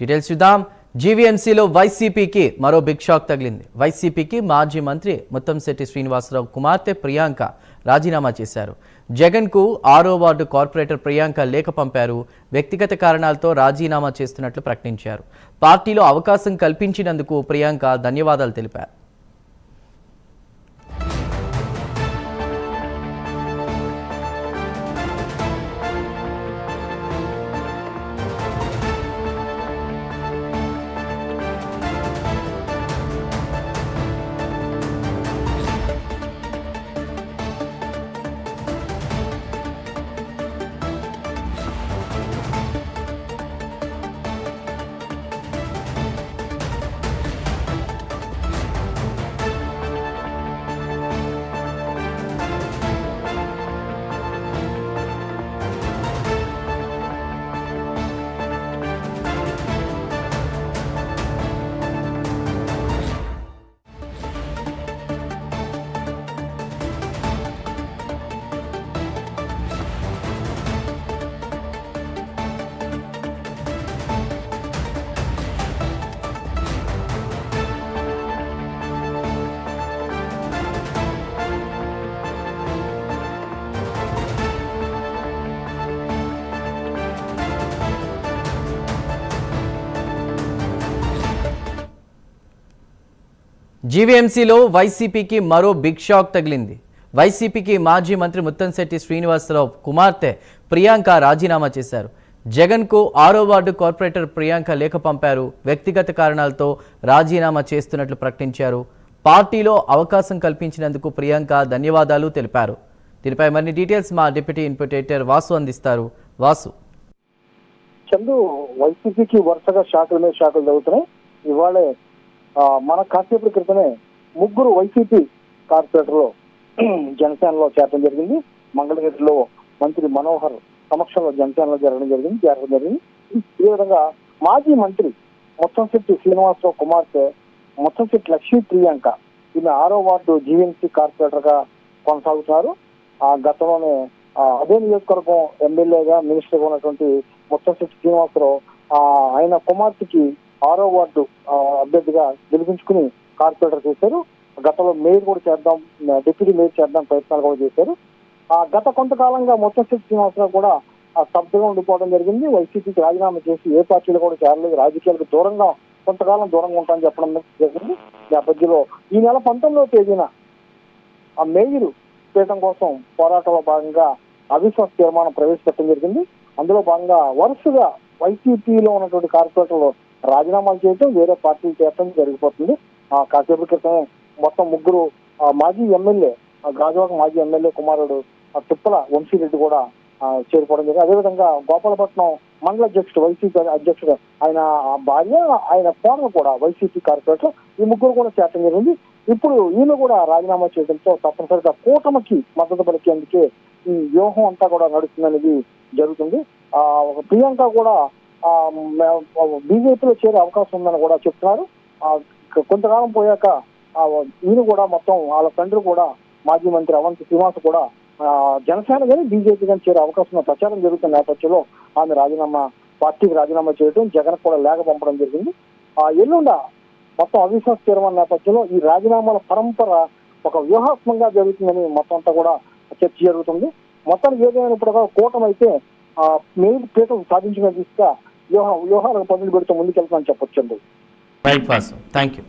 Details చూద్దాం. జీవీఎంసీలో వైసీపీకి మరో బిగ్ షాక్ తగిలింది. వైసీపీకి మాజీ మంత్రి ముత్తంశెట్టి శ్రీనివాసరావు కుమార్తె ప్రియాంక రాజీనామా చేశారు. జగన్కు 6వ వార్డు కార్పొరేటర్ ప్రియాంక లేఖ పంపారు. వ్యక్తిగత కారణాలతో రాజీనామా చేస్తున్నట్లు ప్రకటించారు. పార్టీలో అవకాశం కల్పించినందుకు ప్రియాంక ధన్యవాదాలు తెలిపారు. జీవీఎంసీలో వైసీపీకి మరో బిగ్ షాక్ తగిలింది. వైసీపీకి మాజీ మంత్రి ముత్తంశెట్టి శ్రీనివాసరావు కుమార్తె ప్రియాంక రాజీనామా చేశారు. జగన్కు 6వ వార్డు కార్పొరేటర్ ప్రియాంక లేఖ పంపారు. వ్యక్తిగత కారణాలతో రాజీనామా చేస్తున్నట్లు ప్రకటించారు. పార్టీలో అవకాశం కల్పించినందుకు ప్రియాంక ధన్యవాదాలు తెలిపారు. దీనిపై మరిన్ని డీటెయిల్స్ మా డిప్యూటీ ఇన్పుటేటర్ వాసు అందిస్తారు. వాసు. చందు, వైసీపీకి వరుసగా షాకుల మీద షాకులు జరుగుతున్నాయి. ఇవాళ మన కాసేపటి క్రితమే ముగ్గురు వైసీపీ కార్పొరేటర్లు జనసేనలో చేరడం జరిగింది. మంగళగిరిలో మంత్రి మనోహర్ సమక్షంలో జనసేనలో చేరడం జరిగింది. ఈ విధంగా మాజీ మంత్రి ముత్తంశెట్టి శ్రీనివాసరావు కుమార్తె ముత్తంశెట్టి లక్ష్మీ ప్రియాంక ఈమె 6వ వార్డు జీవీఎంసీ కార్పొరేటర్ గా కొనసాగుతున్నారు. గతంలోనే అదే నియోజకవర్గం ఎమ్మెల్యేగా మినిస్టర్గా ఉన్నటువంటి ముత్తంశెట్టి శ్రీనివాసరావు ఆయన కుమార్తెకి 6వ వార్డు అభ్యర్థిగా గెలిపించుకుని కార్పొరేటర్ చేశారు. గతంలో మేయర్ కూడా చేద్దాం, డిప్యూటీ మేయర్ చేద్దాం ప్రయత్నాలు కూడా చేశారు. గత కొంతకాలంగా ముత్తంశెట్టి శ్రీనివాసరావు కూడా స్తబ్దుగా ఉండిపోవడం జరిగింది. వైసీపీకి రాజీనామా చేసి ఏ పార్టీలు కూడా చేరలేదు. రాజకీయాలకు కొంతకాలం దూరంగా ఉంటామని చెప్పడం జరిగింది. నేపథ్యంలో ఈ నెల 19వ తేదీన ఆ మేయర్ పీఠం కోసం పోరాటంలో భాగంగా అవిశ్వాస తీర్మానం ప్రవేశపెట్టడం జరిగింది. అందులో భాగంగా వరుసగా వైసీపీలో ఉన్నటువంటి కార్పొరేటర్లు రాజీనామాలు చేయడం, వేరే పార్టీలు చేరడం జరిగిపోతుంది. కాసేపు క్రితమే మొత్తం ముగ్గురు మాజీ ఎమ్మెల్యే గాజువాక మాజీ ఎమ్మెల్యే కుమారుడు తిప్పల వంశీరెడ్డి కూడా చేరిపోవడం జరిగింది. అదేవిధంగా గోపాలపట్నం మండల అధ్యక్షుడు వైసీపీ అధ్యక్షుడు ఆయన భార్య, ఆయన కోడలు కూడా వైసీపీ కార్పొరేటర్, ఈ ముగ్గురు కూడా చేరడం జరిగింది. ఇప్పుడు ఈయన కూడా రాజీనామా చేయడంతో తప్పనిసరిగా కూటమికి మద్దతు పలికేందుకే ఈ వ్యూహం అంతా కూడా నడుస్తుందనేది జరుగుతుంది. ప్రియాంక కూడా బీజేపీలో చేరే అవకాశం ఉందని కూడా చెప్తున్నారు. కొంతకాలం పోయాక ఈయన కూడా మొత్తం వాళ్ళ తండ్రి కూడా మాజీ మంత్రి అవంతి శ్రీనివాస్ కూడా జనసేన కానీ బీజేపీ కానీ చేరే అవకాశం ప్రచారం జరుగుతున్న నేపథ్యంలో ఆమె పార్టీకి రాజీనామా చేయడం, జగన్ కూడా లేఖ పంపడం జరిగింది. ఎల్లుండ మొత్తం అవిశ్వాస తీర్మానం నేపథ్యంలో ఈ రాజీనామాల పరంపర ఒక వ్యూహాత్మకంగా జరుగుతుందని మొత్తం అంతా కూడా చర్చ జరుగుతుంది. మొత్తానికి ఏదైనప్పుడు కూటమి అయితే మేలు పీఠం సాధించిన దిశగా వ్యూహాలకు పదులు పెడుతూ ముందుకెళ్తామని చెప్పొచ్చండి. Right Vasu, thank you.